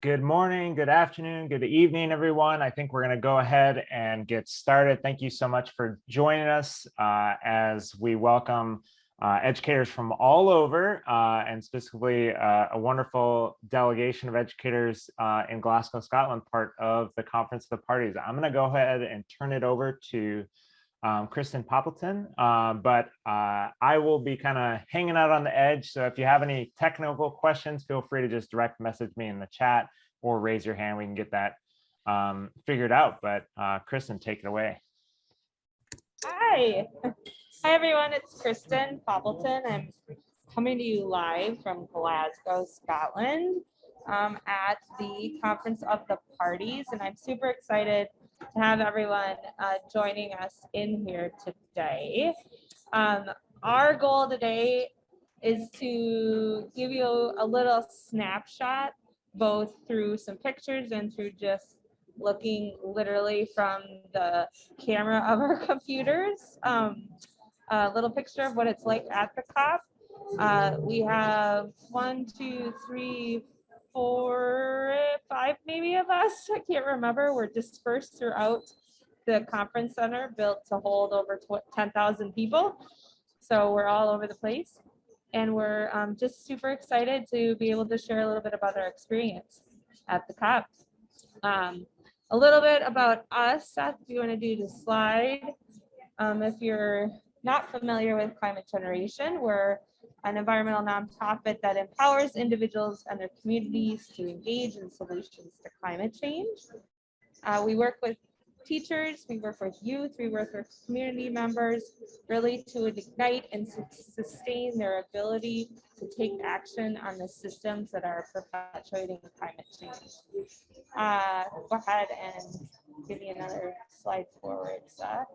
Good morning, good afternoon, good evening, everyone. I think we're going to go ahead and get started. Thank you so much for joining us as we welcome educators from all over and specifically a wonderful delegation of educators in Glasgow, Scotland, part of the Conference of the Parties. I'm going to go ahead and turn it over to Kristen Poppleton, but I will be kind of hanging out on the edge. So if you have any technical questions, feel free to just direct message me in the chat or raise your hand. We can get that figured out. But Kristen, take it away. Hi everyone, it's Kristen Poppleton. I'm coming to you live from Glasgow, Scotland at the Conference of the Parties, and I'm super excited to have everyone joining us in here today. Our goal today is to give you a little snapshot, both through some pictures and through just looking literally from the camera of our computers. A little picture of what it's like at the COP. We have 1, 2, 3, 4, 5 maybe of us. I can't remember. We're dispersed throughout the conference center, built to hold over 10,000 people. So we're all over the place. And we're just super excited to be able to share a little bit about our experience at the COP. A little bit about us. Seth, do you want to do the slide? If you're not familiar with Climate Generation, we're an environmental nonprofit that empowers individuals and their communities to engage in solutions to climate change. We work with teachers, we work with youth, we work with community members, really to ignite and sustain their ability to take action on the systems that are perpetuating climate change. Go ahead and give me another slide forward, Seth.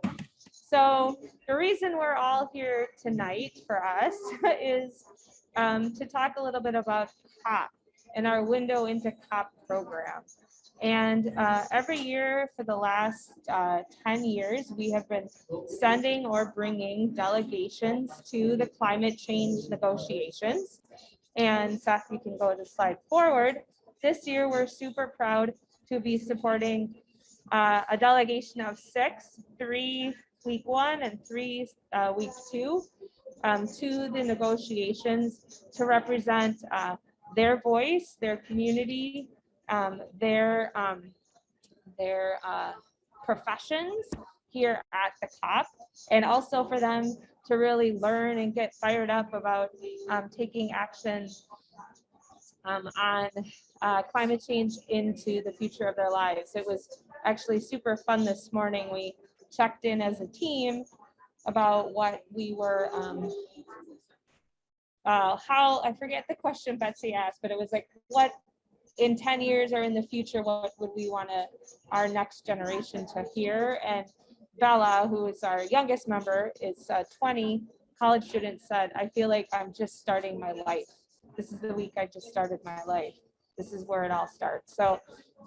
So the reason we're all here tonight for us is to talk a little bit about COP and our Window into COP program. And every year for the last 10 years, we have been sending or bringing delegations to the climate change negotiations. And Seth, you can go to slide forward. This year, we're super proud to be supporting a delegation of 6, 3 week 1 and 3 week 2 to the negotiations to represent their voice, their community, their professions here at the COP, and also for them to really learn and get fired up about taking action on climate change into the future of their lives. It was actually super fun this morning. We checked in as a team about what we were, how, I forget the question Betsy asked, but it was like, what in 10 years or in the future, what would we want our next generation to hear? And Bella, who is our youngest member, is 20, college student, said, I feel like I'm just starting my life. This is the week I just started my life. This is where it all starts. So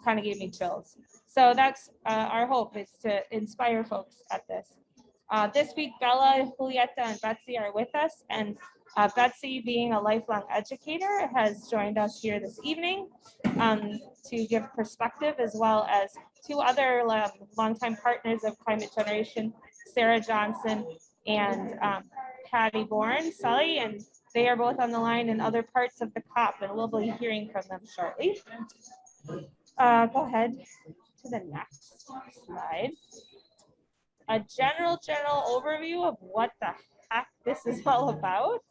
kind of gave me chills. So that's our hope, is to inspire folks at this. This week, Bella, Julieta, and Betsy are with us. And Betsy, being a lifelong educator, has joined us here this evening to give perspective, as well as 2 other longtime partners of Climate Generation, Sarah Johnson and Patty Bourne, Sully, and they are both on the line in other parts of the COP, and we'll be hearing from them shortly. Go ahead to the next slide. A general overview of what the heck this is all about.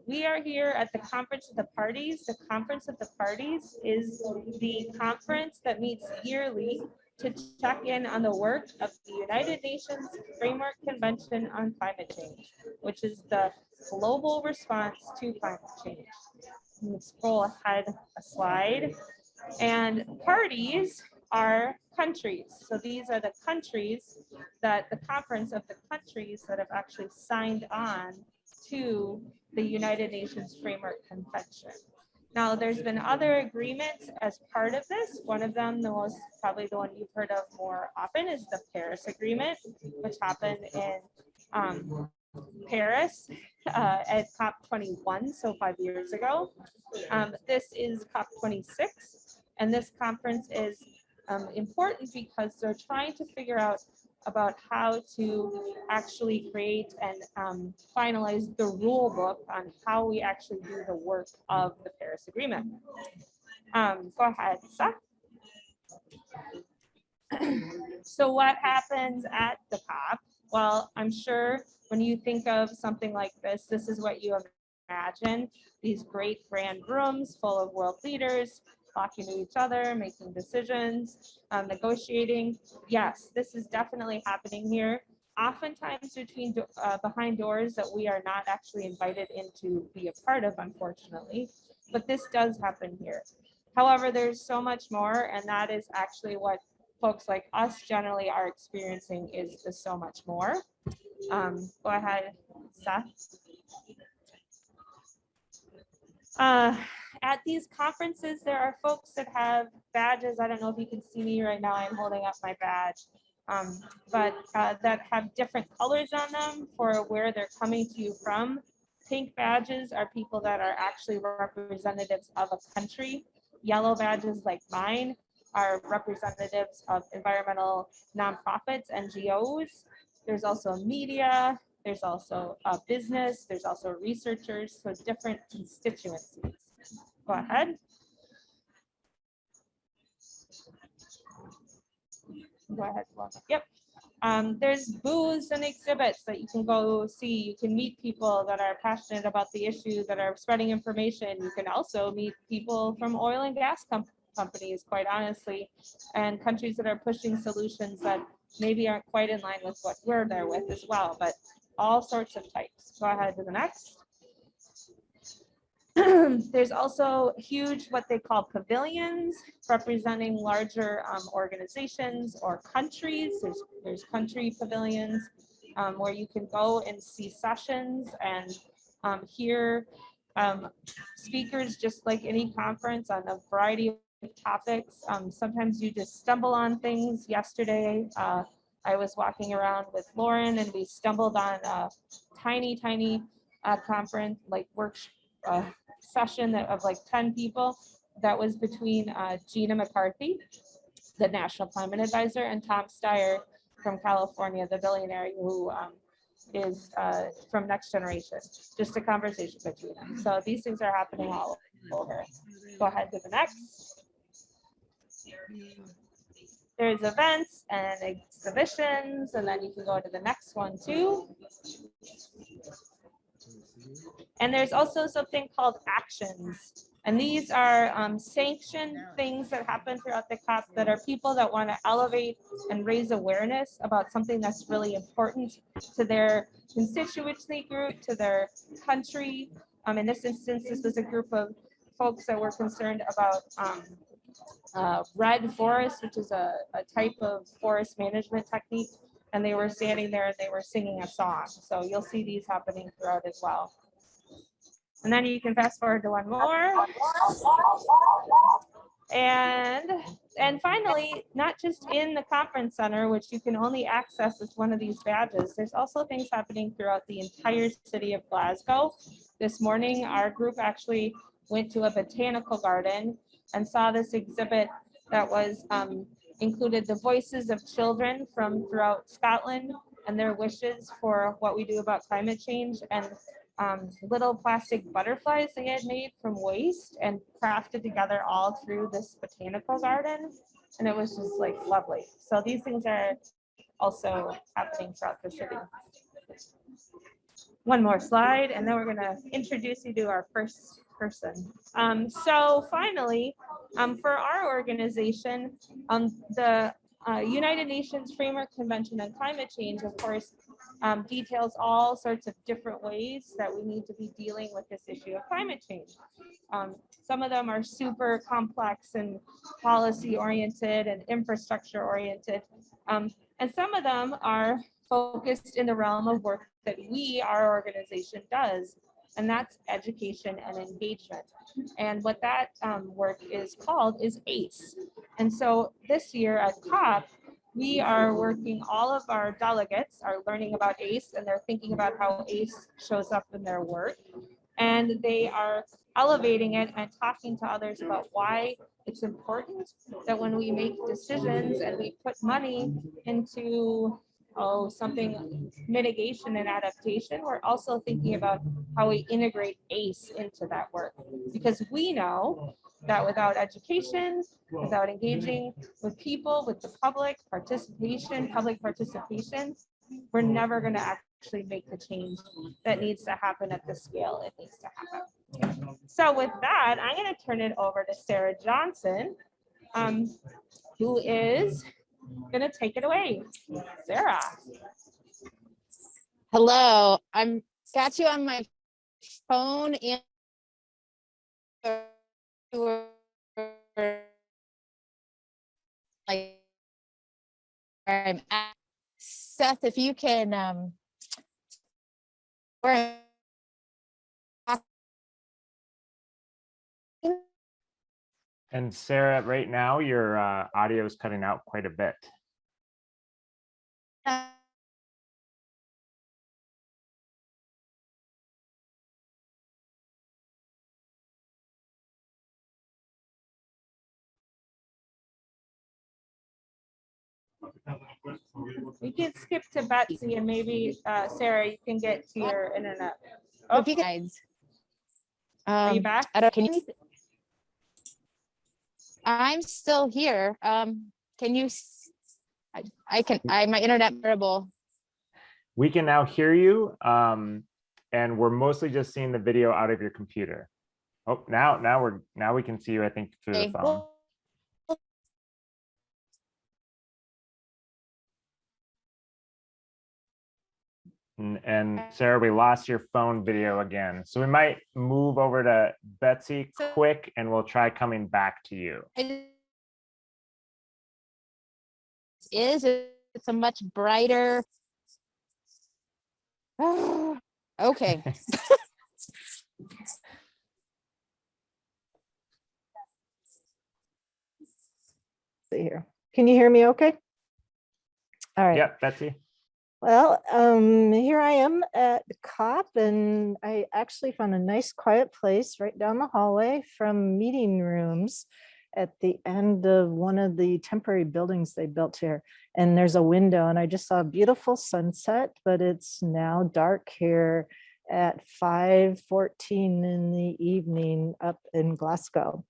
We are here at the Conference of the Parties. The Conference of the Parties is the conference that meets yearly to check in on the work of the United Nations Framework Convention on Climate Change, which is the global response to climate change. Let's scroll ahead a slide. And parties are countries. So these are the countries that the conference of the countries that have actually signed on to the United Nations Framework Convention. Now, there's been other agreements as part of this. One of them, probably the one you've heard of more often, is the Paris Agreement, which happened in Paris at COP21, so 5 years ago. This is COP26, and this conference is important because they're trying to figure out about how to actually create and finalize the rule book on how we actually do the work of the Paris Agreement. Go ahead, Seth. So what happens at the COP? Well, I'm sure when you think of something like this is what you imagine. These great grand rooms full of world leaders talking to each other, making decisions, negotiating. Yes, this is definitely happening here. Oftentimes behind doors that we are not actually invited in to be a part of, unfortunately, but this does happen here. However, there's so much more, and that is actually what folks like us generally are experiencing is the so much more. Go ahead, Seth. At these conferences, there are folks that have badges. I don't know if you can see me right now. I'm holding up my badge, but that have different colors on them for where they're coming to you from. Pink badges are people that are actually representatives of a country. Yellow badges like mine are representatives of environmental nonprofits, NGOs. There's also media, there's also business, there's also researchers, so different constituencies. Go ahead. Go ahead. Yep. There's booths and exhibits that you can go see. You can meet people that are passionate about the issue, that are spreading information. You can also meet people from oil and gas companies, quite honestly, and countries that are pushing solutions that maybe aren't quite in line with what we're there with as well, but all sorts of types. Go ahead to the next. There's also huge, what they call pavilions, representing larger organizations or countries. There's country pavilions where you can go and see sessions and hear speakers, just like any conference, on a variety of topics. Sometimes you just stumble on things. Yesterday, I was walking around with Lauren and we stumbled on a tiny conference, like workshop session of like 10 people that was between Gina McCarthy, the National Climate Advisor, and Tom Steyer from California, the billionaire who is from Next Generation. Just a conversation between them. So these things are happening all over. Go ahead to the next. There's events and exhibitions, and then you can go to the next one too. And there's also something called actions. And these are sanctioned things that happen throughout the COP that are people that want to elevate and raise awareness about something that's really important to their constituency group, to their country. In this instance, this was a group of folks that were concerned about red forest, which is a type of forest management technique. And they were standing there and they were singing a song. So you'll see these happening throughout as well. And then you can fast forward to one more. And finally, not just in the conference center, which you can only access with one of these badges, there's also things happening throughout the entire city of Glasgow. This morning, our group actually went to a botanical garden and saw this exhibit that was included the voices of children from throughout Scotland and their wishes for what we do about climate change, and little plastic butterflies they had made from waste and crafted together all through this botanical garden. And it was just like lovely. So these things are also happening throughout the city. One more slide, and then we're going to introduce you to our first person. So finally, for our organization, the United Nations Framework Convention on Climate Change, of course, details all sorts of different ways that we need to be dealing with this issue of climate change. Some of them are super complex and policy oriented and infrastructure oriented. And some of them are focused in the realm of work that our organization does, and that's education and engagement. And what that work is called is ACE. And so this year at COP, we are working, all of our delegates are learning about ACE and they're thinking about how ACE shows up in their work. And they are elevating it and talking to others about why it's important that when we make decisions and we put money into something mitigation and adaptation, we're also thinking about how we integrate ACE into that work. Because we know that without education, without engaging with people, with the public participation, we're never going to actually make the change that needs to happen at the scale it needs to happen. So with that, I'm going to turn it over to Sarah Johnson, who is going to take it away. Sarah. Hello, I'm got you on my phone and like I'm at. Seth, if you can where And Sarah, right now your audio is cutting out quite a bit. We can skip to Betsy and maybe Sarah, you can get to your internet. Oh, if you guys are you back? I don't can you I'm still here. Can you I can my internet variable. We can now hear you, and we're mostly just seeing the video out of your computer. Oh, now we can see you, I think, through the phone. Well, And Sarah, we lost your phone video again. So we might move over to Betsy quick and we'll try coming back to you. It's a much brighter. Okay. See here. Can you hear me okay? All right. Yep, Betsy. Well, here I am at COP, and I actually found a nice quiet place right down the hallway from meeting rooms at the end of one of the temporary buildings they built here. And there's a window, and I just saw a beautiful sunset, but it's now dark here at 5:14 in the evening up in Glasgow.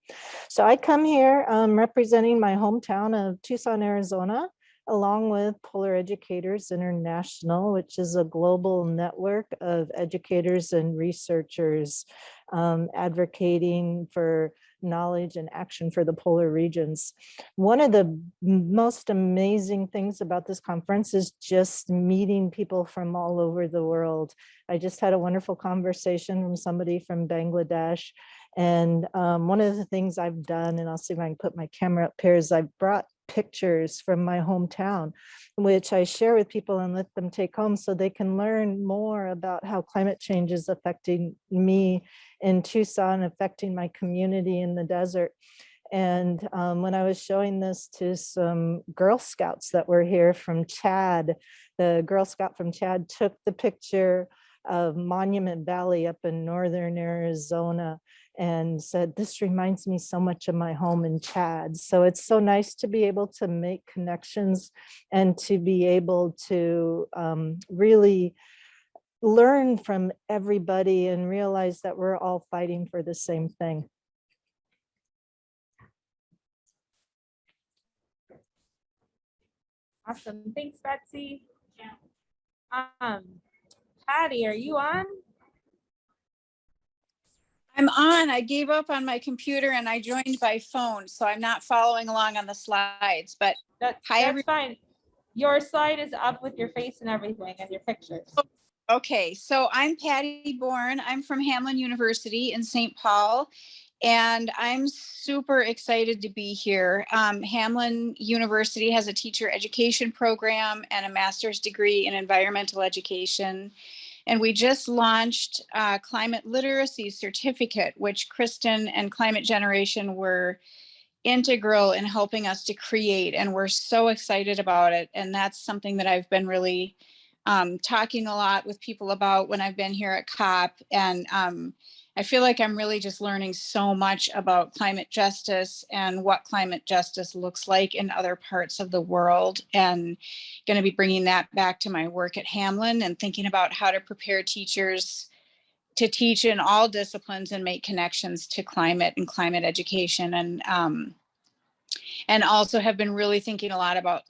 So I come here representing my hometown of Tucson, Arizona, along with Polar Educators International, which is a global network of educators and researchers advocating for knowledge and action for the polar regions. One of the most amazing things about this conference is just meeting people from all over the world. I just had a wonderful conversation from somebody from Bangladesh. And one of the things I've done, and I'll see if I can put my camera up here, is I've brought pictures from my hometown, which I share with people and let them take home so they can learn more about how climate change is affecting me in Tucson, affecting my community in the desert. And when I was showing this to some Girl Scouts that were here from Chad, the Girl Scout from Chad took the picture of Monument Valley up in northern Arizona and said, this reminds me so much of my home in Chad. So it's so nice to be able to make connections and to be able to really learn from everybody and realize that we're all fighting for the same thing. Awesome. Thanks, Betsy. Patty, are you on? I'm on. I gave up on my computer and I joined by phone, so I'm not following along on the slides. But That's fine. Your slide is up with your face and everything and your pictures. Okay, so I'm Patty Bourne. I'm from Hamline University in St. Paul, and I'm super excited to be here. Hamline University has a teacher education program and a master's degree in environmental education. And we just launched a climate literacy certificate, which Kristen and Climate Generation were integral in helping us to create, and we're so excited about it. And that's something that I've been really talking a lot with people about when I've been here at COP. And I feel like I'm really just learning so much about climate justice and what climate justice looks like in other parts of the world, and going to be bringing that back to my work at Hamlin and thinking about how to prepare teachers to teach in all disciplines and make connections to climate and climate education. And also have been really thinking a lot about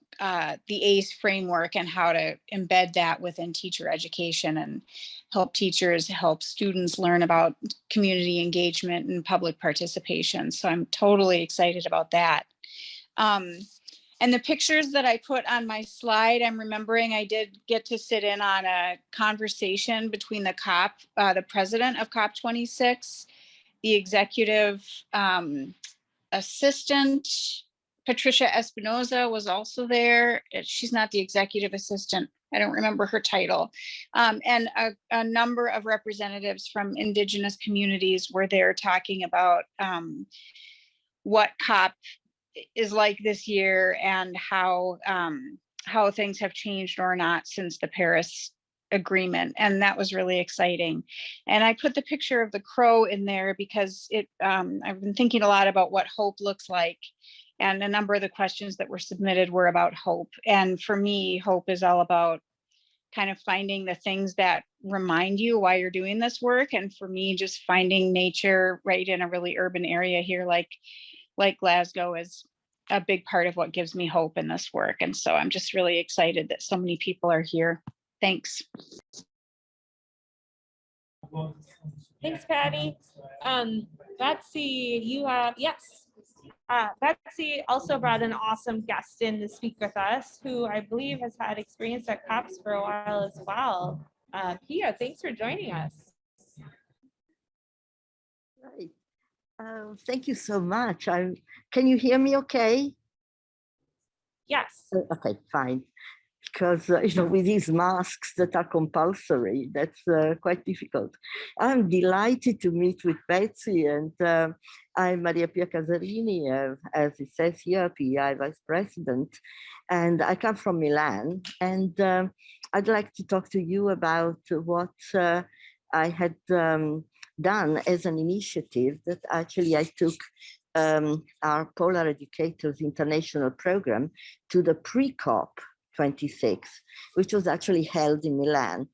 the ACE framework and how to embed that within teacher education and help students learn about community engagement and public participation. So I'm totally excited about that. And the pictures that I put on my slide, I'm remembering I did get to sit in on a conversation between the president of COP26, the executive assistant, Patricia Espinoza was also there. She's not the executive assistant. I don't remember her title. And a number of representatives from Indigenous communities were there talking about what COP is like this year and how things have changed or not since the Paris Agreement. And that was really exciting. And I put the picture of the crow in there because I've been thinking a lot about what hope looks like. And a number of the questions that were submitted were about hope. And for me, hope is all about kind of finding the things that remind you why you're doing this work. And for me, just finding nature right in a really urban area here, like Glasgow, is a big part of what gives me hope in this work. And so I'm just really excited that so many people are here. Thanks. Thanks, Patty. Betsy, you have, yes. Betsy also brought an awesome guest in to speak with us, who I believe has had experience at COPS for a while as well. Pia, thanks for joining us. Right. Thank you so much. Can you hear me okay? Yes. Okay, fine. Because, with these masks that are compulsory, that's quite difficult. I'm delighted to meet with Betsy, and I'm Maria Piacerini, as it says here, PI Vice President, and I come from Milan, and I'd like to talk to you about what I had done as an initiative that actually I took our Polar Educators International Program to the pre-COP26, which was actually held in Milan.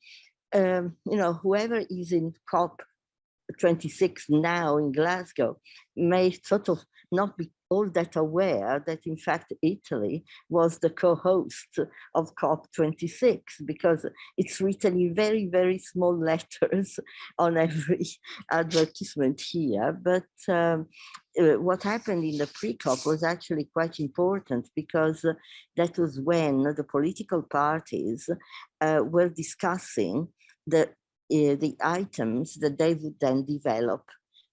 Whoever is in COP26 now in Glasgow may sort of not be all that aware that in fact Italy was the co-host of COP26, because it's written in very, very small letters on every advertisement here. But what happened in the pre-COP was actually quite important, because that was when the political parties were discussing the items that they would then develop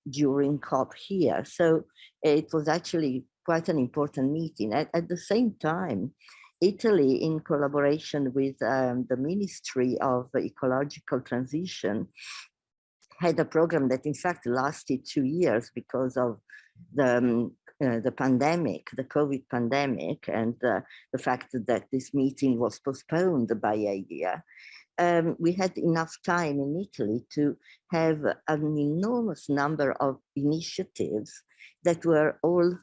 during COP here. So it was actually quite an important meeting. At the same time, Italy, in collaboration with the Ministry of Ecological Transition, had a program that in fact lasted 2 years because of the pandemic, the COVID pandemic, and the fact that this meeting was postponed by a year. We had enough time in Italy to have an enormous number of initiatives that were all,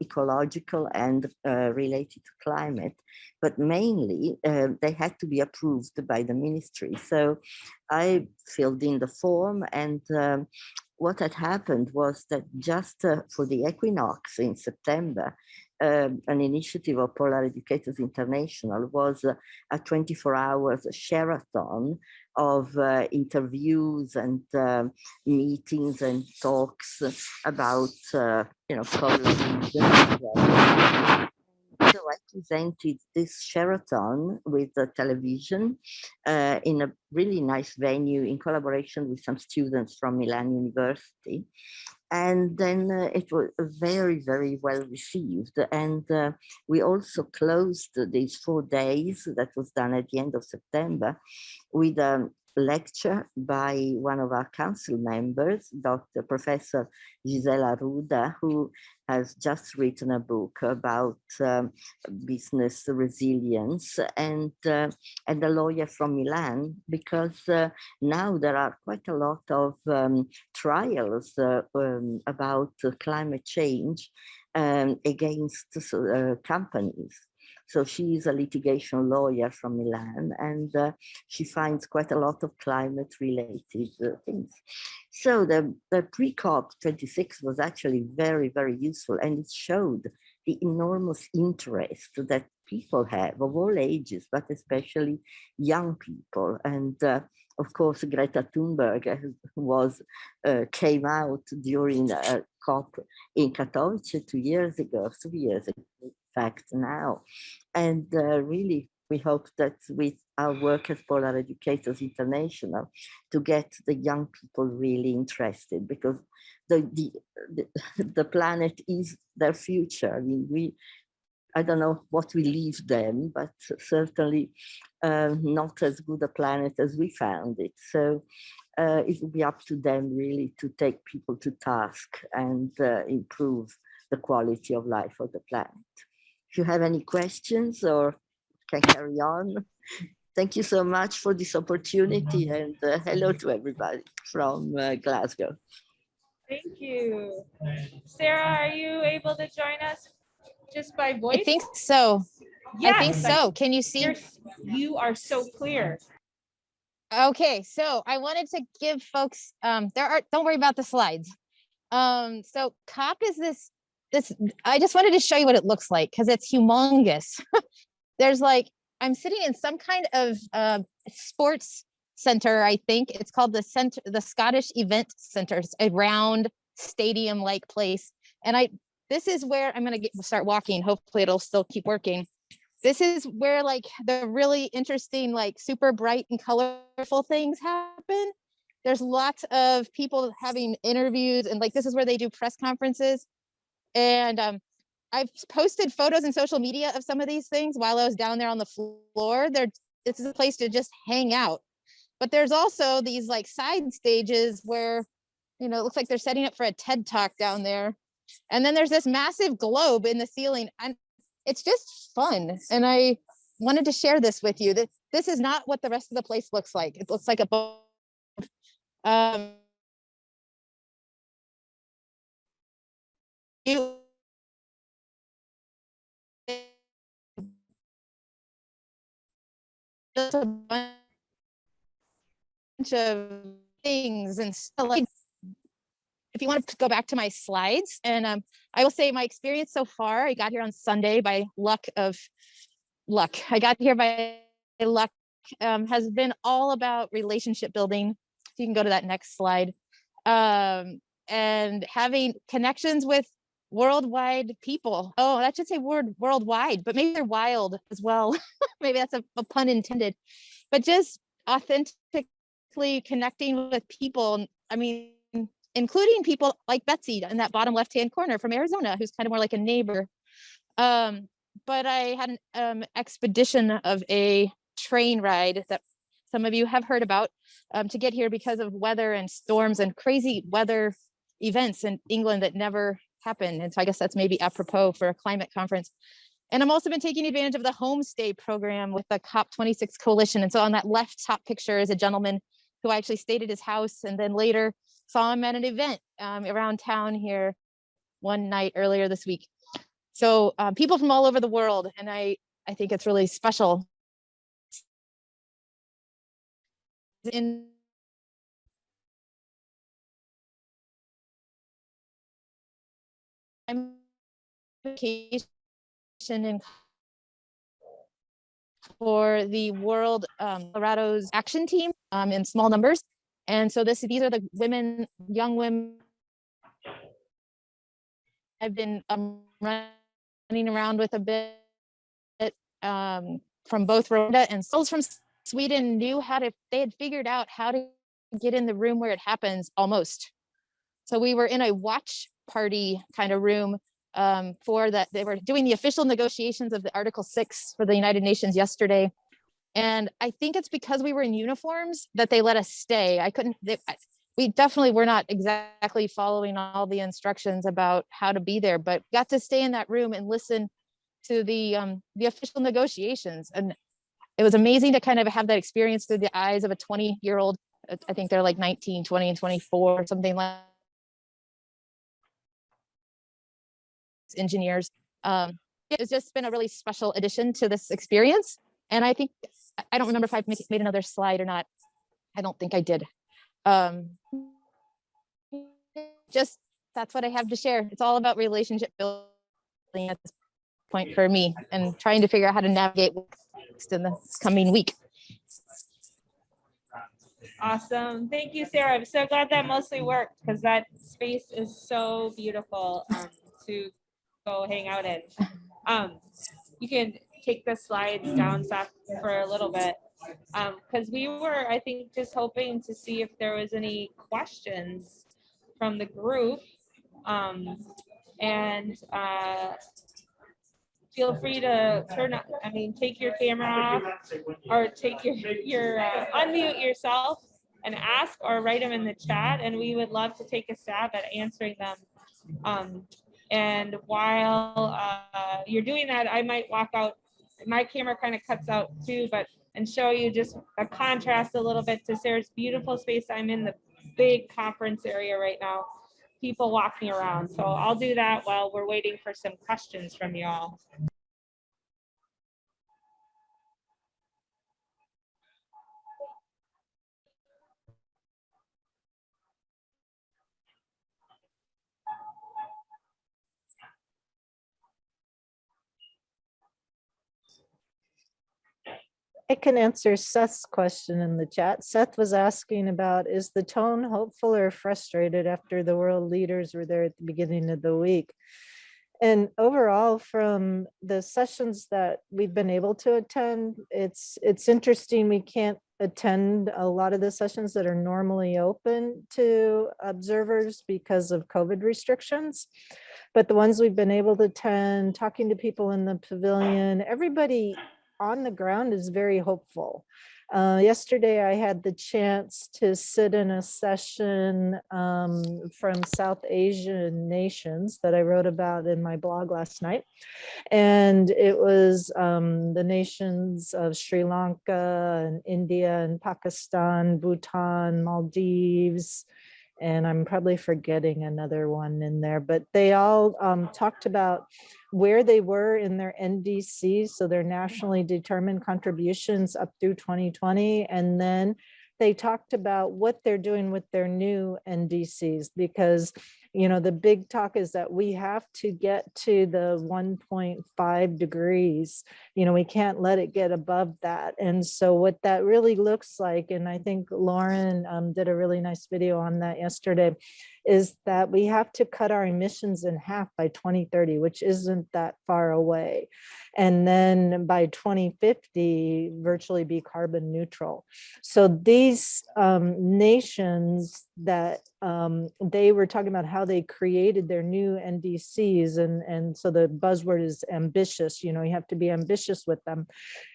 ecological and related to climate, but mainly they had to be approved by the ministry. So I filled in the form, and what had happened was that just for the equinox in September, an initiative of Polar Educators International was a 24 hours share-a-thon of interviews and meetings and talks about, polar. So I presented this share-a-thon with the television in a really nice venue in collaboration with some students from Milan University. And then it was very, very well received. And we also closed these 4 days, that was done at the end of September, with a lecture by one of our council members, Dr. Professor Gisela Ruda, who has just written a book about business resilience, and a lawyer from Milan, because now there are quite a lot of trials about climate change against companies. So she is a litigation lawyer from Milan, and she finds quite a lot of climate-related things. So the pre-COP26 was actually very, very useful, and it showed the enormous interest that people have of all ages, but especially young people. And of course, Greta Thunberg came out during a COP in Katowice 2 years ago, 3 years ago, in fact, now. And really, we hope that with our work as Polar Educators International, to get the young people really interested, because the planet is their future. I mean, I don't know what we leave them, but certainly not as good a planet as we found it. So it will be up to them really to take people to task and improve the quality of life of the planet. If you have any questions or can carry on. Thank you so much for this opportunity, and hello to everybody from Glasgow. Thank you. Sarah, are you able to join us just by voice? I think so. Yes, I think so. Can you see? You are so clear. Okay, so I wanted to give folks, don't worry about the slides. So COP is this, I just wanted to show you what it looks like, because it's humongous. There's like, I'm sitting in some kind of sports center, I think. It's called the Scottish Event Center. It's a round stadium-like place. And this is where I'm gonna start walking. Hopefully it'll still keep working. This is where like the really interesting, like super bright and colorful things happen. There's lots of people having interviews, and like this is where they do press conferences. And I've posted photos in social media of some of these things while I was down there on the floor. This is a place to just hang out. But there's also these like side stages where, you know, it looks like they're setting up for a TED Talk down there. And then there's this massive globe in the ceiling, and it's just fun. And I wanted to share this with you. That this is not what the rest of the place looks like. It looks like a just a bunch of things and stuff. Like, if you want to go back to my slides, and I will say my experience so far, I got here on Sunday by luck. I got here by luck, has been all about relationship building. If you can go to that next slide, and having connections with worldwide people. Oh, that should say worldwide, but maybe they're wild as well. Maybe that's a pun intended, but just authentically connecting with people. I mean, including people like Betsy in that bottom left-hand corner from Arizona, who's kind of more like a neighbor. But I had an expedition of a train ride that some of you have heard about to get here because of weather and storms and crazy weather events in England that never happened. And so I guess that's maybe apropos for a climate conference. And I'm also been taking advantage of the homestay program with the COP26 coalition. And so on that left top picture is a gentleman who I actually stayed at his house, and then later saw him at an event around town here one night earlier this week. So people from all over the world, and I think it's really special. In vacation in for the World Colorado's action team in small numbers. And so these are the women, young women. I've been running around with a bit from both Rwanda and souls from Sweden they had figured out how to get in the room where it happens almost. So we were in a watch party kind of room for that. They were doing the official negotiations of the Article 6 for the United Nations yesterday. And I think it's because we were in uniforms that they let us stay. We definitely were not exactly following all the instructions about how to be there, but got to stay in that room and listen to the official negotiations. And it was amazing to kind of have that experience through the eyes of a 20-year-old. I think they're like 19, 20, and 24, something like engineers. It's just been a really special addition to this experience. And I think, I don't remember if I've made another slide or not. I don't think I did. Just, that's what I have to share. It's all about relationship building at this point for me, and trying to figure out how to navigate in the coming week. Awesome. Thank you, Sarah. I'm so glad that mostly worked, because that space is so beautiful to go hang out in. You can take the slides down, Seth, for a little bit, because we were, I think, just hoping to see if there was any questions from the group. Feel free to take your camera off, or take your unmute yourself and ask, or write them in the chat, and we would love to take a stab at answering them. And while you're doing that, I might walk out. My camera kind of cuts out too, and show you just a contrast a little bit to Sarah's beautiful space. I'm in the big conference area right now. People walking around. So I'll do that while we're waiting for some questions from you all. I can answer Seth's question in the chat. Seth was asking about, is the tone hopeful or frustrated after the world leaders were there at the beginning of the week? And overall, from the sessions that we've been able to attend, it's interesting. We can't attend a lot of the sessions that are normally open to observers because of COVID restrictions. But the ones we've been able to attend, talking to people in the pavilion, everybody on the ground is very hopeful. Yesterday, I had the chance to sit in a session from South Asian nations that I wrote about in my blog last night. And it was the nations of Sri Lanka and India and Pakistan, Bhutan, Maldives, and I'm probably forgetting another one in there, but they all talked about where they were in their NDCs, so their nationally determined contributions up through 2020. And then they talked about what they're doing with their new NDCs, because the big talk is that we have to get to the 1.5 degrees. We can't let it get above that. And so what that really looks like, and I think Lauren did a really nice video on that yesterday, is that we have to cut our emissions in half by 2030, which isn't that far away. And then by 2050, virtually be carbon neutral. So these nations that they were talking about how they created their new NDCs, and so the buzzword is ambitious. You have to be ambitious with them.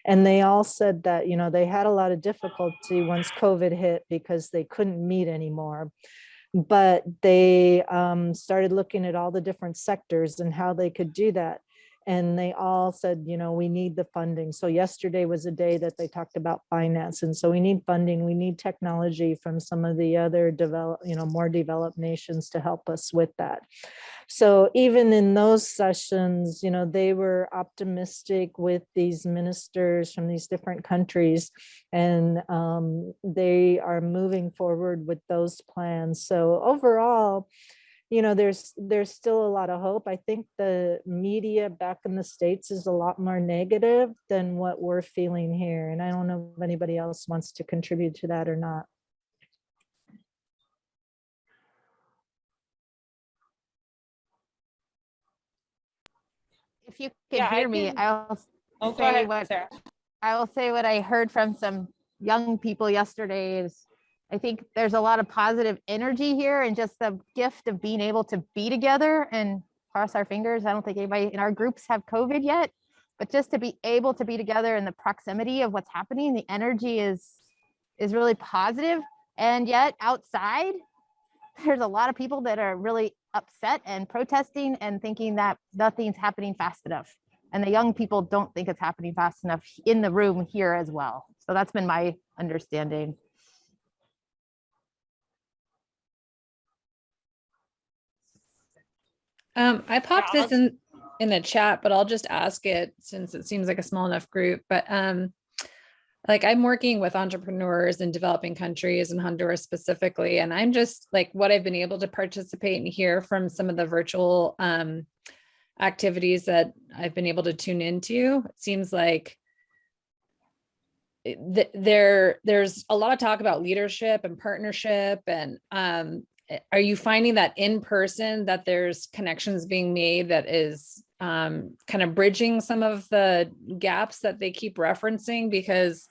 And they all said that, they had a lot of difficulty once COVID hit because they couldn't meet anymore. But they started looking at all the different sectors and how they could do that. And they all said, we need the funding. So yesterday was a day that they talked about finance. And so we need funding, we need technology from some of the other more developed nations to help us with that. So even in those sessions, they were optimistic with these ministers from these different countries, and they are moving forward with those plans. So overall, there's still a lot of hope. I think the media back in the States is a lot more negative than what we're feeling here. And I don't know if anybody else wants to contribute to that or not. If you can hear me, I'll say what I heard from some young people yesterday is, I think there's a lot of positive energy here, and just the gift of being able to be together and cross our fingers. I don't think anybody in our groups have COVID yet, but just to be able to be together in the proximity of what's happening, the energy is really positive. And yet outside, there's a lot of people that are really upset and protesting and thinking that nothing's happening fast enough. And the young people don't think it's happening fast enough in the room here as well. So that's been my understanding. I popped this in the chat, but I'll just ask it since it seems like a small enough group. But like I'm working with entrepreneurs in developing countries and Honduras specifically, and I'm just like what I've been able to participate and hear from some of the virtual activities that I've been able to tune into. It seems like there's a lot of talk about leadership and partnership, and are you finding that in person that there's connections being made that is kind of bridging some of the gaps that they keep referencing? Because,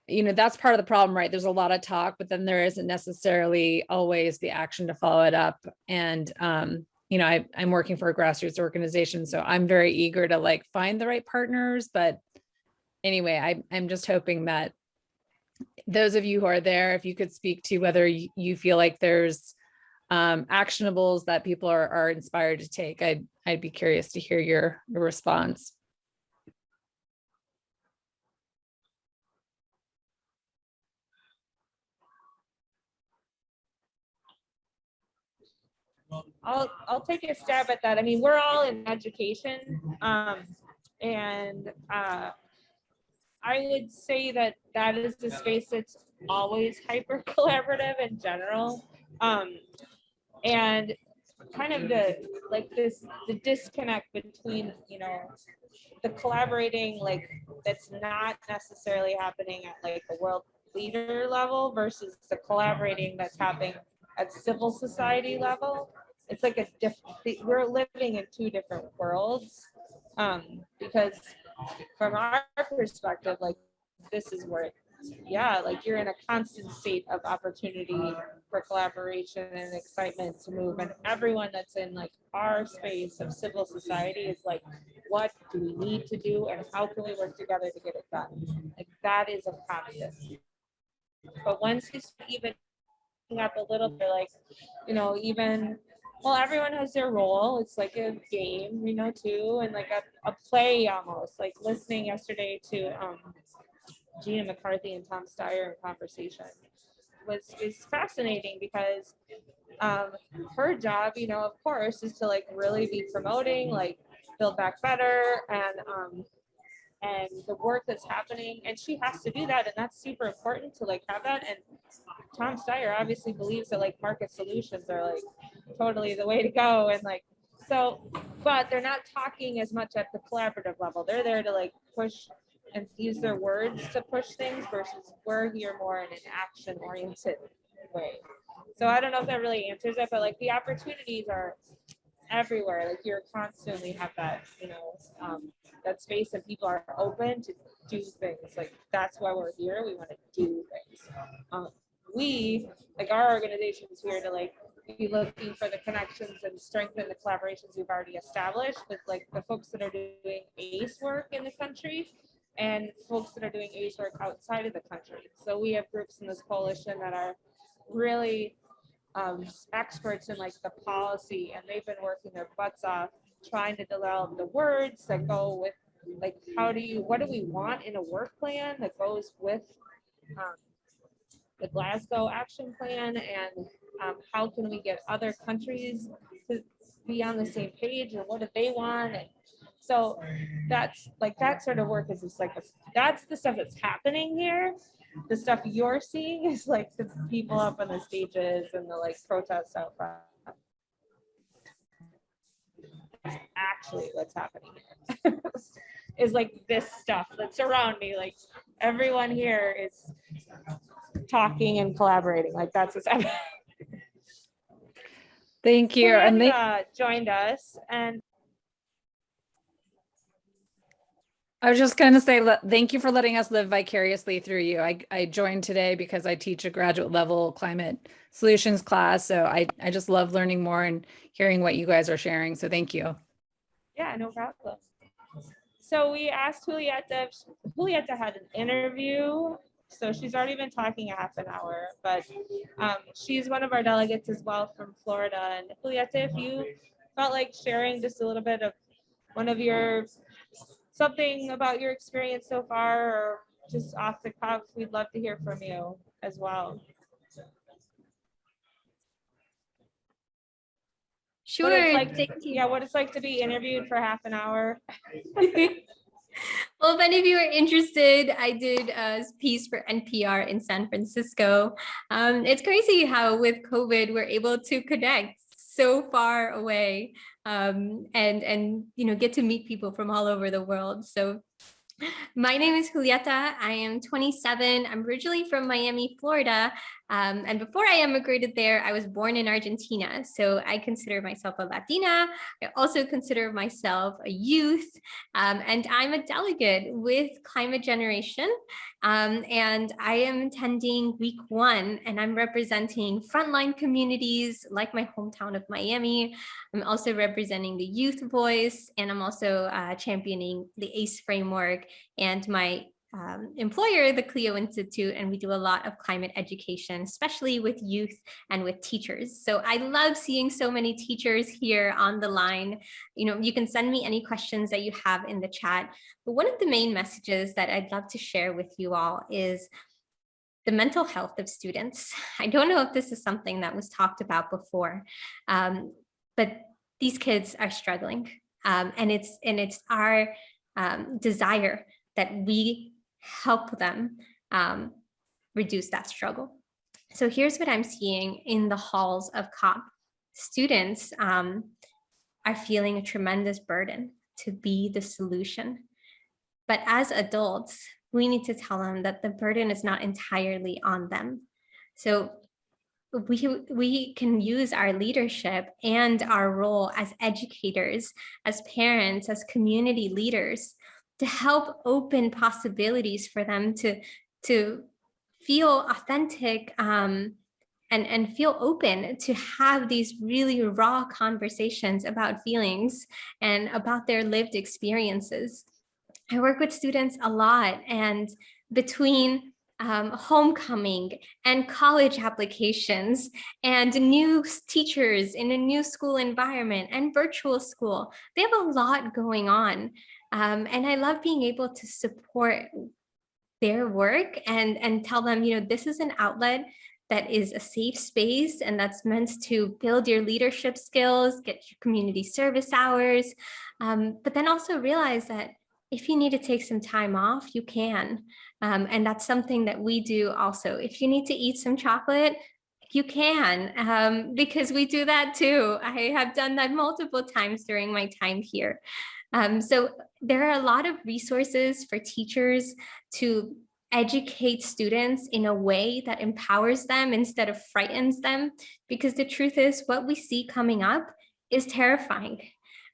you know, that's part of the problem, right? There's a lot of talk, but then there isn't necessarily always the action to follow it up. And, you know, I'm working for a grassroots organization, so I'm very eager to like find the right partners. But anyway, I'm just hoping that those of you who are there, if you could speak to whether you feel like there's actionables that people are inspired to take. I'd be curious to hear your response. I'll take a stab at that. I mean, we're all in education, and I would say that that is the space that's always hyper collaborative in general, and kind of the disconnect between, you know, the collaborating like that's not necessarily happening at like the world leader level versus the collaborating that's happening at civil society level. It's like a different, we're living in two different worlds, because from our perspective, like this is where, yeah, like you're in a constant state of opportunity for collaboration and excitement to move, and everyone that's in like our space of civil society is like, what do we need to do and how can we work together to get it done? Like that is a constant. But once you even up a little bit, like, you know, even, well, everyone has their role. It's like a game, you know, too, and like a play almost. Like listening yesterday to Gina McCarthy and Tom Steyer in conversation is fascinating because her job, you know, of course, is to like really be promoting like Build Back Better and the work that's happening, and she has to do that, and that's super important to like have that. And Tom Steyer obviously believes that like market solutions are like totally the way to go, and like so, but they're not talking as much at the collaborative level. They're there to like push and use their words to push things versus we're here more in an action oriented way. So I don't know if that really answers it, but like the opportunities are everywhere. Like you're constantly have that, you know, that space and people are open to do things. Like that's why we're here. We want to do things. We, like our organization is here to like be looking for the connections and strengthen the collaborations we've already established with like the folks that are doing ACE work in the country and folks that are doing ACE work outside of the country. So we have groups in this coalition that are really experts in like the policy, and they've been working their butts off trying to develop the words that go with like what do we want in a work plan that goes with the Glasgow action plan, and how can we get other countries to be on the same page, and what do they want? And so that's like that sort of work is just like that's the stuff that's happening here. The stuff you're seeing is like the people up on the stages and the like protests out front. That's actually what's happening here. Is like this stuff that's around me. Like everyone here is talking and collaborating. Like that's what's happening. Thank you. And they joined us, and I was just going to say, thank you for letting us live vicariously through you. I joined today because I teach a graduate level climate solutions class. So I just love learning more and hearing what you guys are sharing. So thank you. Yeah, no problem. So we asked Julieta if Julieta had an interview. So she's already been talking a half an hour, but she's one of our delegates as well from Florida. And Julieta, if you felt like sharing just a little bit of something about your experience so far, or just off the cuff, we'd love to hear from you as well. Sure. Thank you. Yeah, what it's like to be interviewed for half an hour. Well, if any of you are interested, I did a piece for NPR in San Francisco. It's crazy how with COVID, we're able to connect so far away and get to meet people from all over the world. So my name is Julieta. I am 27. I'm originally from Miami, Florida. And before I emigrated there, I was born in Argentina. So I consider myself a Latina. I also consider myself a youth. And I'm a delegate with Climate Generation. And I am attending week 1, and I'm representing frontline communities like my hometown of Miami. I'm also representing the youth voice, and I'm also championing the ACE framework and my employer, the Clio Institute, and we do a lot of climate education, especially with youth and with teachers. So I love seeing so many teachers here on the line. You can send me any questions that you have in the chat. But one of the main messages that I'd love to share with you all is the mental health of students. I don't know if this is something that was talked about before, but these kids are struggling. And it's our desire that we help them reduce that struggle. So here's what I'm seeing in the halls of COP. Students are feeling a tremendous burden to be the solution. But as adults, we need to tell them that the burden is not entirely on them. So we can use our leadership and our role as educators, as parents, as community leaders to help open possibilities for them to feel authentic and feel open to have these really raw conversations about feelings and about their lived experiences. I work with students a lot, and between homecoming and college applications and new teachers in a new school environment and virtual school, they have a lot going on. And I love being able to support their work and tell them, this is an outlet that is a safe space and that's meant to build your leadership skills, get your community service hours, but then also realize that if you need to take some time off, you can. And that's something that we do also. If you need to eat some chocolate, you can, because we do that too. I have done that multiple times during my time here. So there are a lot of resources for teachers to educate students in a way that empowers them instead of frightens them, because the truth is what we see coming up is terrifying.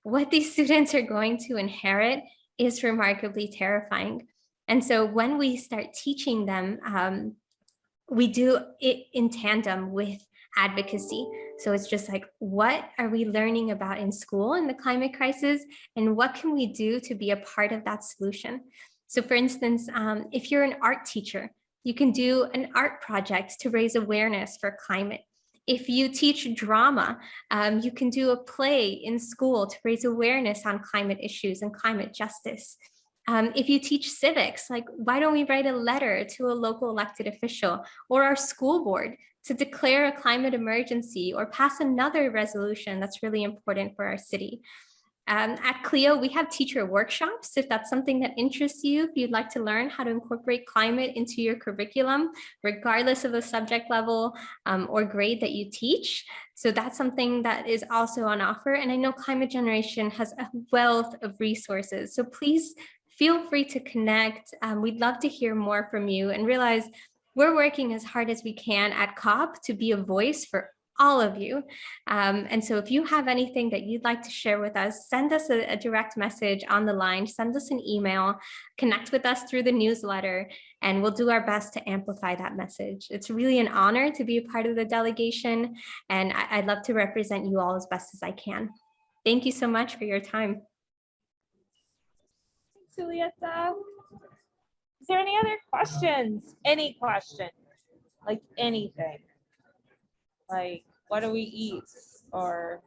What these students are going to inherit is remarkably terrifying. And so when we start teaching them, we do it in tandem with advocacy. So it's just like, what are we learning about in school in the climate crisis? And what can we do to be a part of that solution? So for instance, if you're an art teacher, you can do an art project to raise awareness for climate. If you teach drama, you can do a play in school to raise awareness on climate issues and climate justice. If you teach civics, like why don't we write a letter to a local elected official or our school board to declare a climate emergency or pass another resolution that's really important for our city. At Clio, we have teacher workshops. If that's something that interests you, if you'd like to learn how to incorporate climate into your curriculum, regardless of the subject level or grade that you teach. So that's something that is also on offer. And I know Climate Generation has a wealth of resources. So please feel free to connect. We'd love to hear more from you and realize we're working as hard as we can at COP to be a voice for all of you. And so if you have anything that you'd like to share with us, send us a direct message on the line, send us an email, connect with us through the newsletter, and we'll do our best to amplify that message. It's really an honor to be a part of the delegation, and I'd love to represent you all as best as I can. Thank you so much for your time. Julieta. Is there any other questions? Any question? Like anything? Like, what do we eat? Or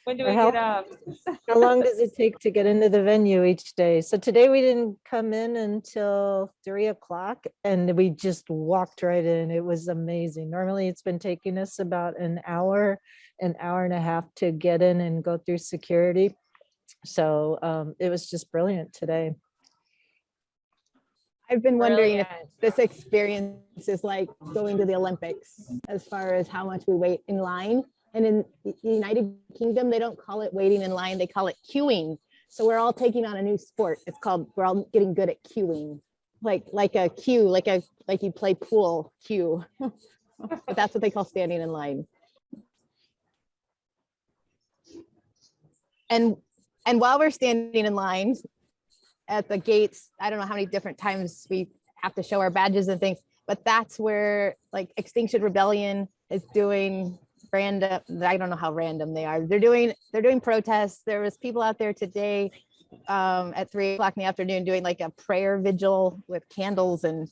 when do Or we how- get up? How long does it take to get into the venue each day? So today we didn't come in until 3 o'clock and we just walked right in. It was amazing. Normally it's been taking us about an hour and a half to get in and go through security. So it was just brilliant today. I've been wondering if Brilliant. this experience is like going to the Olympics as far as how much we wait in line. And in the United Kingdom, they don't call it waiting in line, they call it queuing. So we're all taking on a new sport. It's called, we're all getting good at queuing. Like a queue, like you play pool queue. But that's what they call standing in line. And while we're standing in line at the gates, I don't know how many different times we have to show our badges and things, but that's where like Extinction Rebellion is doing random, I don't know how random they are. They're doing protests. There was people out there today at 3 o'clock in the afternoon doing like a prayer vigil with candles and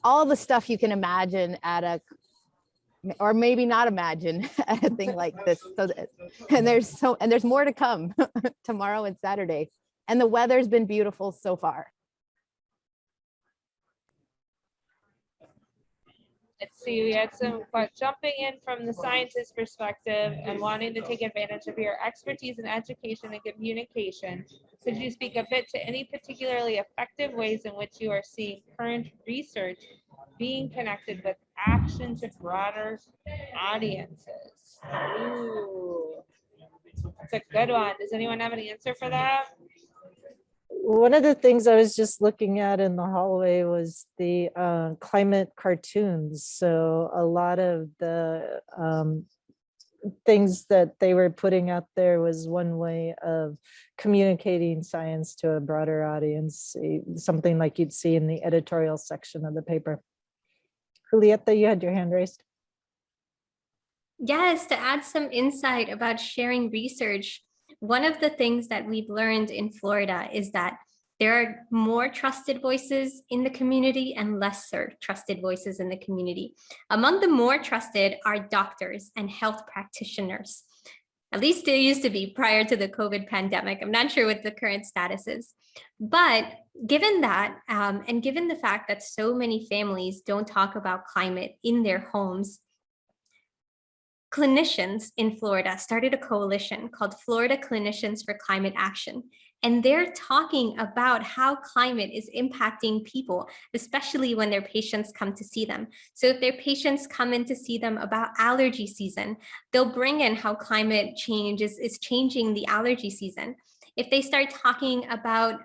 all the stuff you can imagine at a, or maybe not imagine at a thing like this. So and there's more to come tomorrow and Saturday. And the weather's been beautiful so far. Let's see, we had some jumping in from the scientist perspective and wanting to take advantage of your expertise in education and communication. Could you speak a bit to any particularly effective ways in which you are seeing current research being connected with action to broader audiences? Ooh, that's a good one. Does anyone have an answer for that? One of the things I was just looking at in the hallway was the climate cartoons. So a lot of the things that they were putting out there was one way of communicating science to a broader audience, something like you'd see in the editorial section of the paper. Julieta, you had your hand raised. Yes, to add some insight about sharing research, one of the things that we've learned in Florida is that there are more trusted voices in the community and lesser trusted voices in the community. Among the more trusted are doctors and health practitioners. At least it used to be prior to the COVID pandemic. I'm not sure what the current status is. But given that, and given the fact that so many families don't talk about climate in their homes, clinicians in Florida started a coalition called Florida Clinicians for Climate Action. And they're talking about how climate is impacting people, especially when their patients come to see them. So if their patients come in to see them about allergy season, they'll bring in how climate change is changing the allergy season. If they start talking about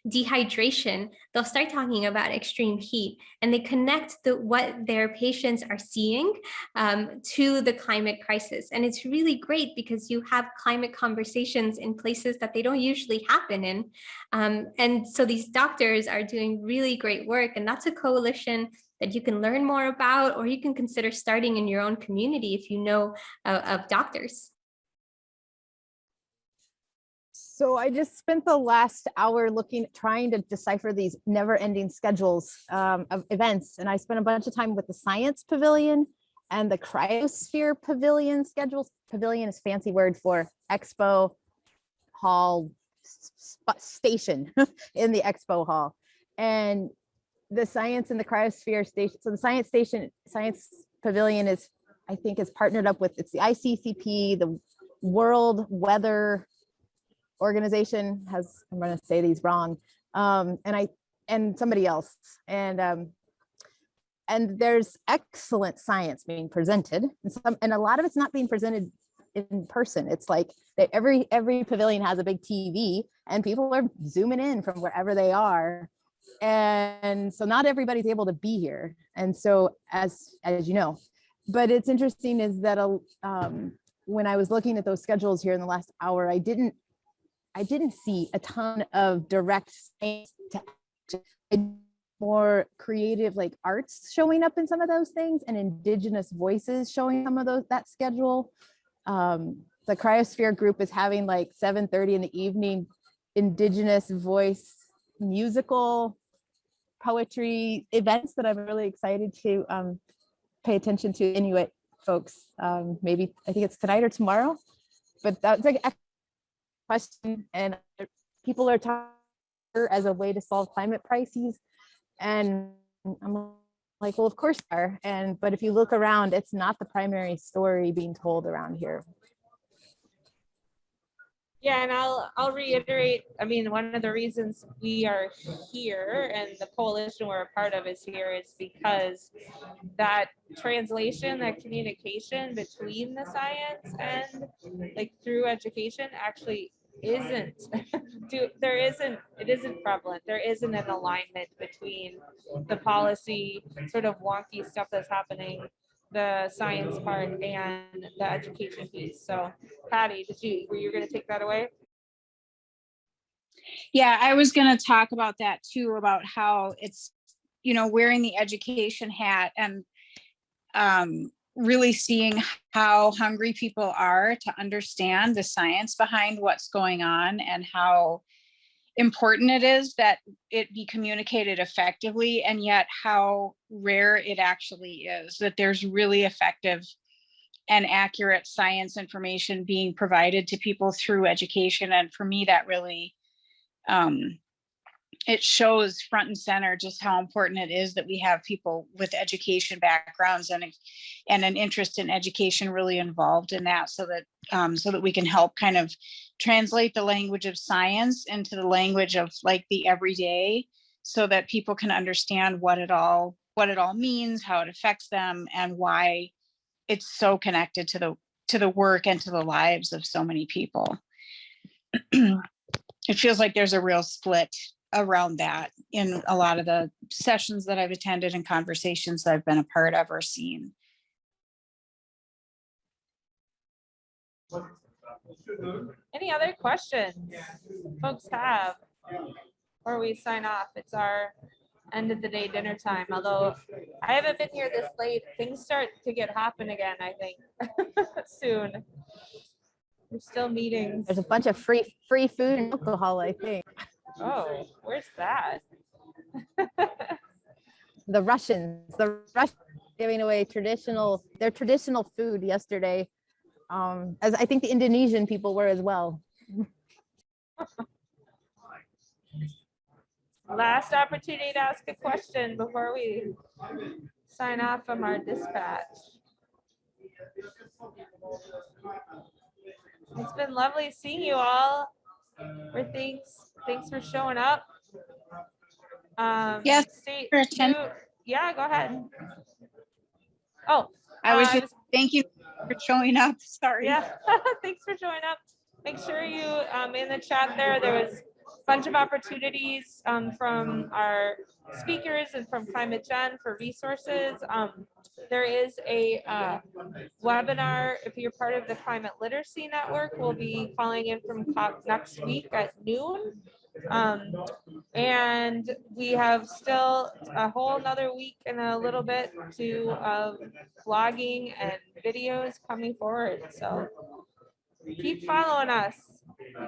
dehydration, they'll start talking about extreme heat, and they connect what their patients are seeing to the climate crisis. And it's really great because you have climate conversations in places that they don't usually happen in. And so these doctors are doing really great work, and that's a coalition that you can learn more about, or you can consider starting in your own community if you know of doctors. So I just spent the last hour trying to decipher these never-ending schedules of events. And I spent a bunch of time with the Science Pavilion and the Cryosphere Pavilion schedules. Pavilion is a fancy word for expo hall station in the expo hall. And the science and the Cryosphere station. So the Science Pavilion is, I think, is partnered up with, it's the ICCP, the World Weather Organization has, I'm going to say these wrong, and somebody else, and there's excellent science being presented, and a lot of it's not being presented in person. It's like that every pavilion has a big TV, and people are zooming in from wherever they are, and so not everybody's able to be here. And so as you know, but it's interesting is that when I was looking at those schedules here in the last hour, I didn't see a ton of direct more creative like arts showing up in some of those things, and indigenous voices showing some of that schedule. the cryosphere group is having like 7:30 in the evening, indigenous voice musical poetry events that I'm really excited to pay attention to. Inuit folks, maybe I think it's tonight or tomorrow, but that's like a question, and people are talking as a way to solve climate crises, and I'm like, well, of course they are, but if you look around, it's not the primary story being told around here. Yeah, and I'll reiterate, I mean, one of the reasons we are here and the coalition we're a part of is here is because that translation, that communication between the science and like through education actually isn't it isn't prevalent. There isn't an alignment between the policy sort of wonky stuff that's happening, the science part, and the education piece. So Patty, were you going to take that away? Yeah, I was going to talk about that too, about how it's, wearing the education hat and really seeing how hungry people are to understand the science behind what's going on, and how important it is that it be communicated effectively, and yet how rare it actually is, that there's really effective and accurate science information being provided to people through education. And for me, that really it shows front and center just how important it is that we have people with education backgrounds and an interest in education really involved in that, so that we can help kind of translate the language of science into the language of like the everyday, so that people can understand what it all means, how it affects them, and why it's so connected to the work and to the lives of so many people. It feels like there's a real split around that in a lot of the sessions that I've attended and conversations that I've been a part of or seen. Any other questions folks have before we sign off? It's our end of the day dinner time. Although I haven't been here this late, things start to get hopping again, I think, soon. There's still meetings. There's a bunch of free food and alcohol, I think. Oh, where's that? The Russians giving away their traditional food yesterday, as I think the Indonesian people were as well. Last opportunity to ask a question before we sign off from our dispatch. It's been lovely seeing you all. Thanks for showing up. Yes, yeah, go ahead. Oh, I was just thank you for showing up. Sorry. Yeah, thanks for showing up. Make sure you in the chat there was a bunch of opportunities from our speakers and from Climate Gen for resources. There is a webinar. If you're part of the Climate Literacy Network, we'll be calling in from COP next week at noon. And we have still a whole nother week and a little bit to vlogging and videos coming forward. So keep following us.